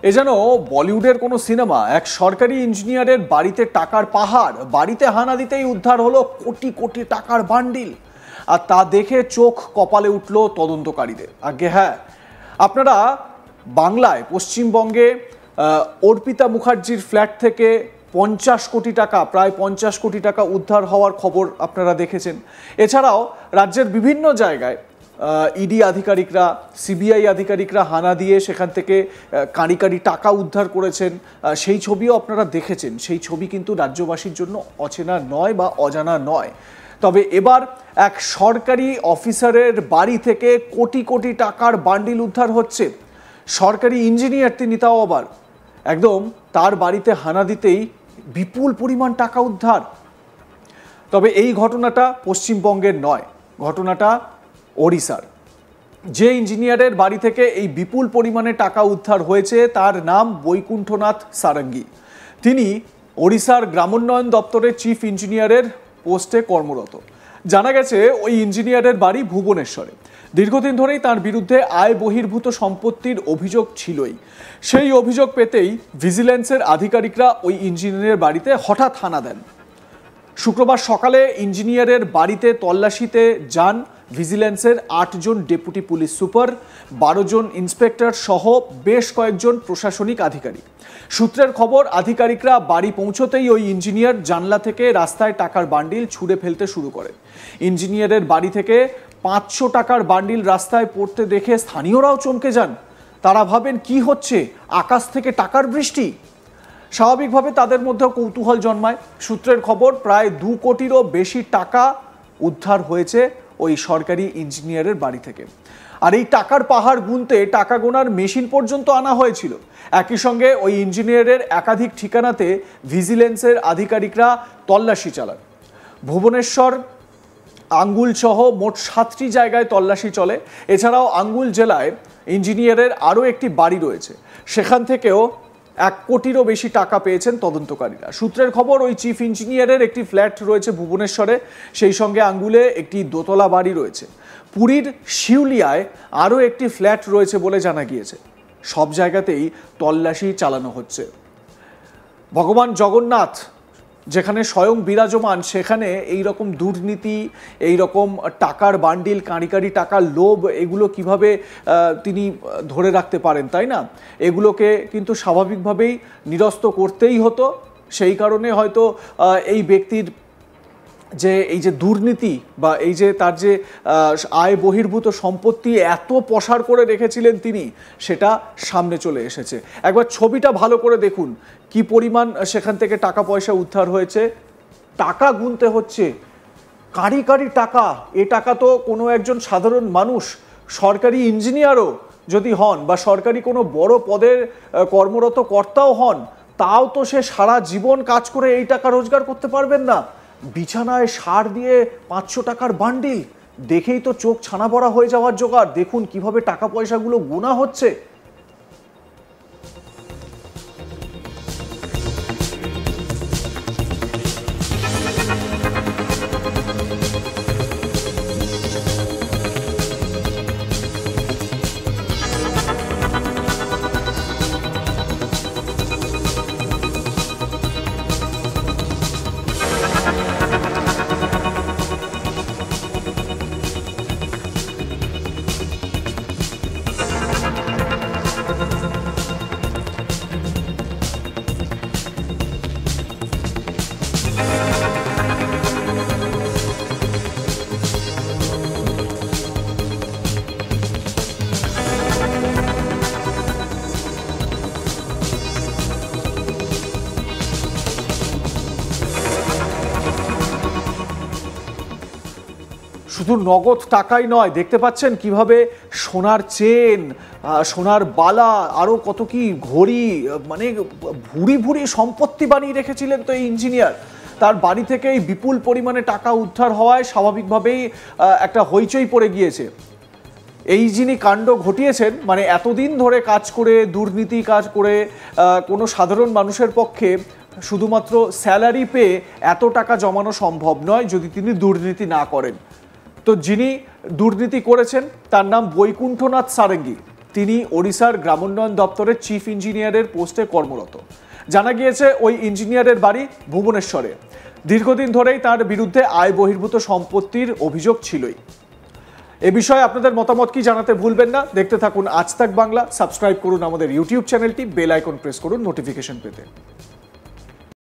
এ যেন বলিউডের কোনো সিনেমা। এক সরকারি ইঞ্জিনিয়ারের বাড়িতে টাকার পাহাড়, বাড়িতে হানা দিতেই উদ্ধার হলো কোটি কোটি টাকার বান্ডিল। আর তা দেখে চোখ কপালে উঠল তদন্তকারীদের। আগে হ্যাঁ, আপনারা বাংলায় পশ্চিমবঙ্গে অর্পিতা মুখার্জির ফ্ল্যাট থেকে 50 কোটি টাকা, প্রায় 50 কোটি টাকা উদ্ধার হওয়ার খবর আপনারা দেখেছেন। এছাড়াও রাজ্যের বিভিন্ন জায়গায় ইডি আধিকারিকরা, সিবিআই আধিকারিকরা হানা দিয়ে সেখান থেকে কাঁড়ি কাঁড়ি টাকা উদ্ধার করেছেন, সেই ছবিও আপনারা দেখেছেন। সেই ছবি কিন্তু রাজ্যবাসীর জন্য অচেনা নয় বা অজানা নয়। তবে এবার এক সরকারি অফিসারের বাড়ি থেকে কোটি কোটি টাকার বান্ডিল উদ্ধার হচ্ছে। সরকারি ইঞ্জিনিয়ার তিনি, তাও আবার একদম তার বাড়িতে হানা দিতেই বিপুল পরিমাণ টাকা উদ্ধার। তবে এই ঘটনাটা পশ্চিমবঙ্গের নয়, ঘটনাটা ওড়িশার। যে ইঞ্জিনিয়ারের বাড়ি থেকে এই বিপুল পরিমাণে টাকা উদ্ধার হয়েছে তার নাম বৈকুণ্ঠনাথ সারঙ্গী। তিনি ওড়িশার গ্রামোন্নয়ন দপ্তরের চিফ ইঞ্জিনিয়ারের পোস্টে কর্মরত। জানা গেছে ওই ইঞ্জিনিয়ারের বাড়ি ভুবনেশ্বরে। দীর্ঘদিন ধরেই তার বিরুদ্ধে আয় বহির্ভূত সম্পত্তির অভিযোগ ছিলই। সেই অভিযোগ পেতেই ভিজিল্যান্সের আধিকারিকরা ওই ইঞ্জিনিয়ারের বাড়িতে হঠাৎ হানা দেন। শুক্রবার সকালে ইঞ্জিনিয়ারের বাড়িতে তল্লাশিতে যান ভিজিল্যান্সের 8 জন ডেপুটি পুলিশ সুপার, 12 জন ইন্সপেক্টর সহ বেশ কয়েকজন প্রশাসনিক আধিকারিক। সূত্রের খবর, আধিকারিকরা বাড়ি পৌঁছতেই ওই ইঞ্জিনিয়ার জানলা থেকে রাস্তায় টাকার বান্ডিল ছুঁড়ে ফেলতে শুরু করেন। ইঞ্জিনিয়ারের বাড়ি থেকে 500 টাকার বান্ডিল রাস্তায় পড়তে দেখে স্থানীয়রাও চমকে যান। তারা ভাবেন কি হচ্ছে, আকাশ থেকে টাকার বৃষ্টি। স্বাভাবিকভাবে তাদের মধ্যেও কৌতূহল জন্মায়। সূত্রের খবর, প্রায় 2 কোটিরও বেশি টাকা উদ্ধার হয়েছে ওই সরকারি ইঞ্জিনিয়ারের বাড়ি থেকে। আর এই টাকার পাহাড় গুনতে টাকা গোনার মেশিন পর্যন্ত আনা হয়েছিল। একই সঙ্গে ওই ইঞ্জিনিয়ারের একাধিক ঠিকানাতে ভিজিল্যান্সের আধিকারিকরা তল্লাশি চালান। ভুবনেশ্বর, আঙ্গুল সহ মোট 7টি জায়গায় তল্লাশি চলে। এছাড়াও আঙ্গুল জেলায় ইঞ্জিনিয়ারের আরও একটি বাড়ি রয়েছে, সেখান থেকেও 1 কোটিরও বেশি টাকা পেয়েছেন তদন্তকারীরা। সূত্রের খবর, ওই চিফ ইঞ্জিনিয়ারের একটি ফ্ল্যাট রয়েছে ভুবনেশ্বরে, সেই সঙ্গে আঙ্গুলে একটি দোতলা বাড়ি রয়েছে। পুরীর শিউলিয়ায় আরও একটি ফ্ল্যাট রয়েছে বলে জানা গিয়েছে। সব জায়গাতেই তল্লাশি চালানো হচ্ছে। ভগবান জগন্নাথ যেখানে স্বয়ং বিরাজমান, সেখানে এই রকম দুর্নীতি, এই রকম টাকার বান্ডিল, কাঁড়ি কাঁড়ি টাকার লোভ, এগুলো কিভাবে তিনি ধরে রাখতে পারেন, তাই না? এগুলোকে কিন্তু স্বাভাবিকভাবেই নিরস্ত করতেই হতো। সেই কারণে হয়তো এই ব্যক্তির যে এই যে দুর্নীতি বা এই যে তার যে আয় বহির্ভূত সম্পত্তি এত পসার করে রেখেছিলেন তিনি, সেটা সামনে চলে এসেছে। একবার ছবিটা ভালো করে দেখুন, কি পরিমাণ সেখান থেকে টাকা পয়সা উদ্ধার হয়েছে। টাকা গুনতে হচ্ছে, কাঁড়ি কাঁড়ি টাকা। এ টাকা তো কোনো একজন সাধারণ মানুষ, সরকারি ইঞ্জিনিয়ারও যদি হন বা সরকারি কোনো বড় পদের কর্মরত কর্তাও হন, তাও তো সে সারা জীবন কাজ করে এই টাকা রোজগার করতে পারবেন না। বিছানায় সার দিয়ে 500 টাকার বান্ডিল দেখেই তো চোখ ছানা পড়া হয়ে যাওয়ার জোগাড়। দেখুন কিভাবে টাকা পয়সাগুলো গোনা হচ্ছে। শুধু নগদ টাকাই নয়, দেখতে পাচ্ছেন কিভাবে সোনার চেন, সোনার বালা, আরও কত কি ঘড়ি, মানে ভুরি ভুরি সম্পত্তি বানিয়ে রেখেছিলেন তো এই ইঞ্জিনিয়ার। তার বাড়ি থেকে এই বিপুল পরিমাণে টাকা উদ্ধার হওয়ায় স্বাভাবিকভাবেই একটা হইচই পড়ে গিয়েছে। এই যিনি কাণ্ড ঘটিয়েছেন, মানে এতদিন ধরে কাজ করে, দুর্নীতি কাজ করে, কোনো সাধারণ মানুষের পক্ষে শুধুমাত্র স্যালারি পেয়ে এত টাকা জমানো সম্ভব নয় যদি তিনি দুর্নীতি না করেন। তো যিনি দুর্নীতি করেছেন তার নাম বৈকুণ্ঠনাথ সারঙ্গী। তিনি ওড়িশার গ্রামোন্নয়ন দপ্তরের চিফ ইঞ্জিনিয়ারের পোস্টে কর্মরত। জানা গিয়েছে ওই ইঞ্জিনিয়ারের বাড়ি ভুবনেশ্বরে। দীর্ঘদিন ধরেই তার বিরুদ্ধে আয় বহির্ভূত সম্পত্তির অভিযোগ ছিলই। এ বিষয়ে আপনাদের মতামত কি জানাতে ভুলবেন না। দেখতে থাকুন আজ তাক বাংলা। সাবস্ক্রাইব করুন আমাদের ইউটিউব চ্যানেলটি, বেল আইকন প্রেস করুন নোটিফিকেশন পেতে।